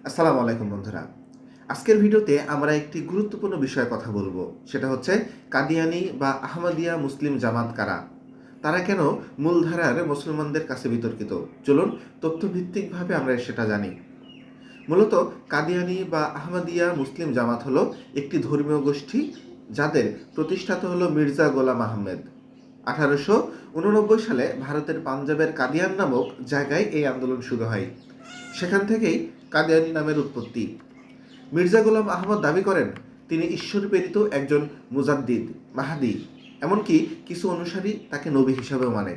আসসালামু আলাইকুম বন্ধুরা। আজকের ভিডিওতে আমরা একটি গুরুত্বপূর্ণ বিষয়ে কথা বলবো। সেটা হচ্ছে কাদিয়ানি বা আহমদিয়া মুসলিম জামাত কারা? তারা কেন মূলধারার মুসলমানদের কাছে বিতর্কিত? চলুন তথ্যভিত্তিকভাবে আমরা সেটা জানি। মূলত কাদিয়ানি বা আহমদিয়া মুসলিম জামাত হলো একটি ধর্মীয় গোষ্ঠী যাদের প্রতিষ্ঠাতা হলো মির্জা গোলাম আহমেদ। 1889 সালে ভারতের পাঞ্জাবের কাদিয়ান নামক জায়গায় এই আন্দোলন শুরু হয়। সেখান থেকেই কাদিয়ানি নামের উৎপত্তি। মির্জা গোলাম আহমদ দাবি করেন তিনি ঈশ্বর প্রেরিত একজন মুজাদ্দিদ, মাহাদি। এমনকি কিছু অনুসারী তাকে নবী হিসাবেও মানে।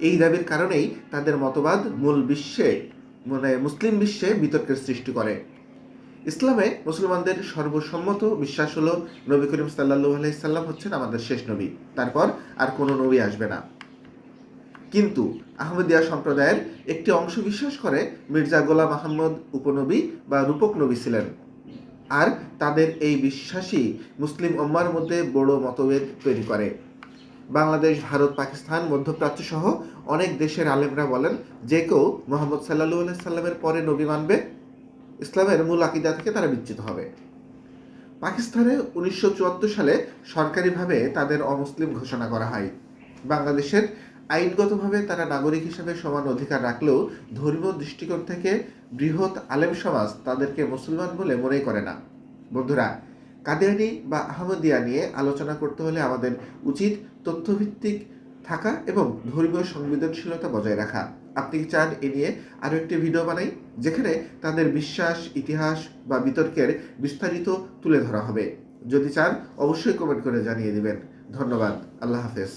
এই দাবির কারণেই তাদের মতবাদ মুসলিম বিশ্বে বিতর্কের সৃষ্টি করে। ইসলামে মুসলমানদের সর্বসম্মত বিশ্বাস হলো নবী করিম সাল্লাল্লাহু আলাইহি সাল্লাম হচ্ছেন আমাদের শেষ নবী, তারপর আর কোনো নবী আসবে না। কিন্তু আহমদিয়া সম্প্রদায়ের একটি অংশ বিশ্বাস করে মির্জা গোলাম আহমদ উপনবী বা রূপক নবী ছিলেন। আর তাদের এই বিশ্বাসই মুসলিম উম্মার মধ্যে বড় মতভেদ তৈরি করে। বাংলাদেশ, ভারত, পাকিস্তান, মধ্যপ্রাচ্য সহ অনেক দেশের আলেমরা বলেন যে কেউ মোহাম্মদ সাল্লাল্লাহু আলাইহি সাল্লামের পরে নবী মানবে, ইসলামের মূল আকীদা থেকে তারা বিচ্যুত হবে। পাকিস্তানে 1974 সালে সরকারিভাবে তাদের অমুসলিম ঘোষণা করা হয়। বাংলাদেশের আইনগতভাবে তারা নাগরিক হিসেবে সমান অধিকার রাখলেও ধর্মীয় দৃষ্টিকোণ থেকে বৃহৎ আলেম সমাজ তাদেরকে মুসলমান বলে মনে করে না। বন্ধুরা, কাদিয়ানি বা আহমদিয়া নিয়ে আলোচনা করতে হলে আমাদের উচিত তথ্যভিত্তিক থাকা এবং ধর্মীয় সংবেদনশীলতা বজায় রাখা। আপনি কি চান এ নিয়ে আরও একটি ভিডিও বানাই, যেখানে তাদের বিশ্বাস, ইতিহাস বা বিতর্কের বিস্তারিত তুলে ধরা হবে? যদি চান অবশ্যই কমেন্ট করে জানিয়ে দিবেন। ধন্যবাদ। আল্লাহ হাফেজ।